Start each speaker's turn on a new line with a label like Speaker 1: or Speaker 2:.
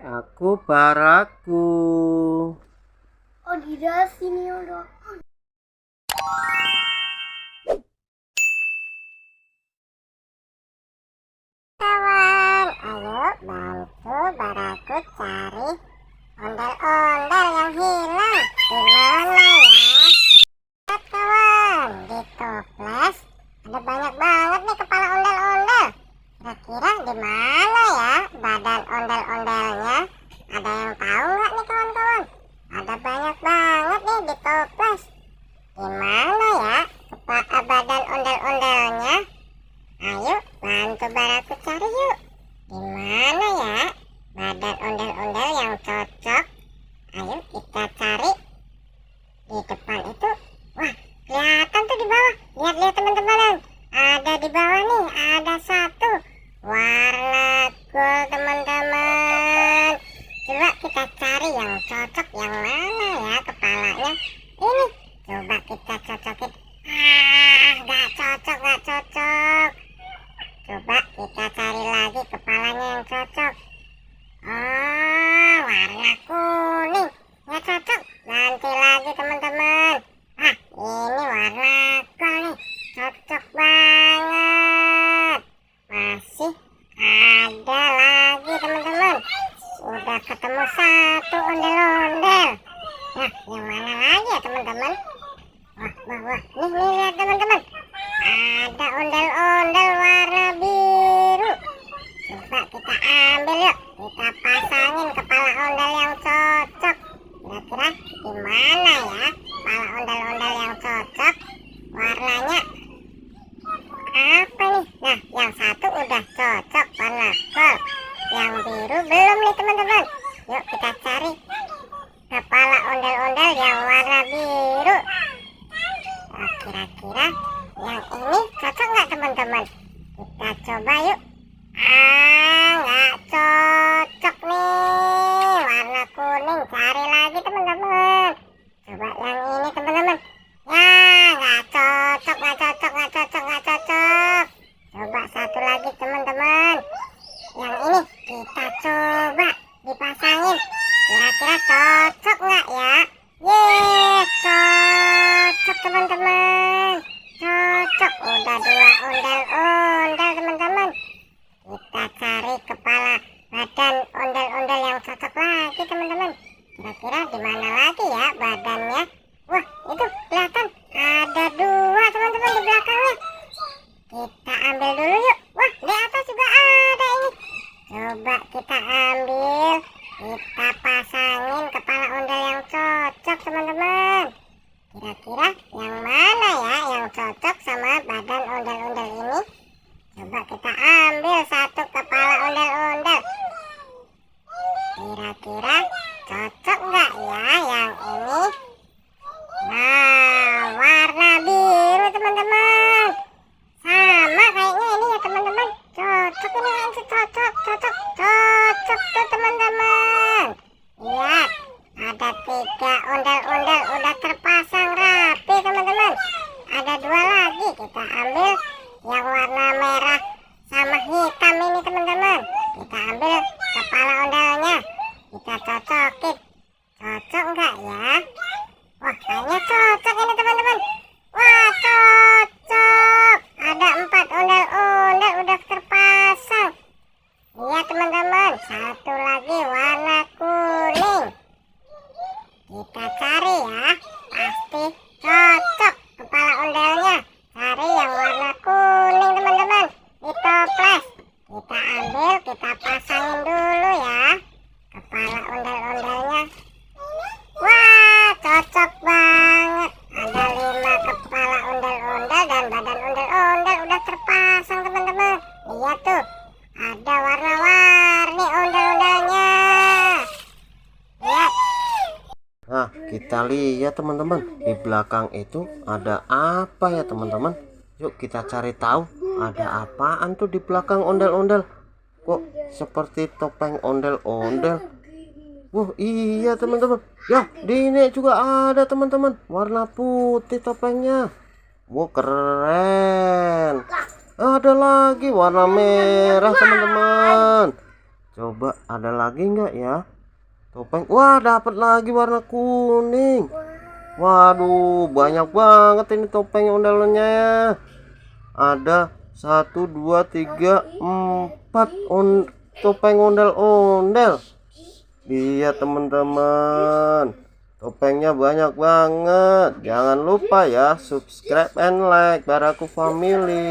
Speaker 1: Aku Baraku.
Speaker 2: Oh, tidak sini udah.
Speaker 3: Kawan, ayo bantu Baraku cari ondel-ondel yang hilang. Di mana ya? Lihat kawan, di toples ada banyak banget nih kepala ondel-ondel. Kira-kira di mana ya badan ondel-ondelnya? Ada yang tahu nggak nih kawan-kawan? Ada banyak banget nih di toples. Di mana ya badan ondel-ondelnya? Ayo bantu Baraku cari yuk. Di mana ya badan ondel-ondel yang cocok? Ayo kita cari. Di depan itu, wah kelihatan tuh di bawah. Lihat-lihat teman-teman, ada di bawah nih, ada satu warna gold teman-teman. Coba kita cari yang cocok, yang mana ya kepalanya. Ini coba kita cocokin. Gak cocok, gak cocok. Coba kita cari lagi kepalanya yang cocok. Oh, warna kuning. Nggak cocok. Ganti lagi teman-teman. Ini warna gold nih. Cocok banget. Masih ada lagi teman-teman. Udah ketemu satu ondel-ondel. Nah, yang mana lagi ya teman-teman? Wah. Nih lihat teman-teman. Ada ondel-ondel warna biru. Coba kita ambil yuk. Kita pasangin kepala ondel yang cocok. Kira-kira di mana ya kepala ondel-ondel yang cocok? Warnanya apa nih? Nah, yang satu udah cocok warna gold. Yang biru belum nih teman-teman. Yuk kita cari kepala ondel-ondel yang warna biru. Nah, kira-kira yang ini cocok nggak teman-teman? Kita coba yuk. Nggak cocok nih, warna kuning. Cari lagi teman-teman. Coba yang ini teman-teman. Ya, nggak cocok. Coba satu lagi teman-teman. Yang ini kita coba dipasangin. Kira-kira cocok nggak ya? Yes, cocok teman-teman. Cocok, udah dua ondel-ondel teman-teman. Kita cari kepala badan ondel-ondel yang cocok lagi teman-teman. Kira-kira di mana lagi ya badannya? Wah, itu kelihatan ada dua teman-teman di belakangnya. Kita ambil dulu yuk. Wah, di atas juga ada ini. Coba kita ambil. Kita pasangin kepala ondel yang cocok teman-teman. Kira-kira yang mana ya yang cocok sama badan ondel-ondel ini? Coba kita ambil satu kepala ondel-ondel. Kira-kira cocok nggak ya yang ini? Nah, warna biru teman-teman. Sama kayaknya ini ya teman-teman. Cocok ini, cocok tuh teman-teman. Lihat, ada 3 ondel-ondel udah terpasang rapi teman-teman. Ada 2 lagi, kita ambil yang warna merah sama hitam ini teman-teman. Kita ambil kepala ondelnya, kita cocokin. Cocok enggak ya? Wah, kayaknya cocok ini teman-teman. Wah, cocok. Ada 4 ondel-ondel udah terpasang. Lihat teman-teman, satu lagi warna kuning. Kita cari ya, pasti cocok kepala ondelnya. Cari yang warna kuning teman-teman di toples. Kita ambil, kita pasangin dulu ya kepala ondel-ondelnya. Wah, cocok banget. Ada 5 kepala ondel-ondel dan badan ondel-ondel udah terpasang teman-teman. Lihat tuh, ada warna-warni ondel-ondelnya. Lihat.
Speaker 1: Nah, kita lihat teman-teman, di belakang itu ada apa ya teman-teman? Yuk kita cari tahu ada apaan tuh di belakang ondel-ondel. Kok seperti topeng ondel-ondel? Wah, iya teman-teman. Ya, di ini juga ada teman-teman, warna putih topengnya. Wah, keren. Ada lagi warna merah teman-teman. Coba ada lagi nggak ya topeng? Wah, dapat lagi warna kuning. Waduh, banyak banget ini topeng ondel-ondelnya ya. Ada 1 2 3 4 topeng ondel-ondel. Lihat teman-teman, topengnya banyak banget. Jangan lupa ya subscribe and like Baraku Family.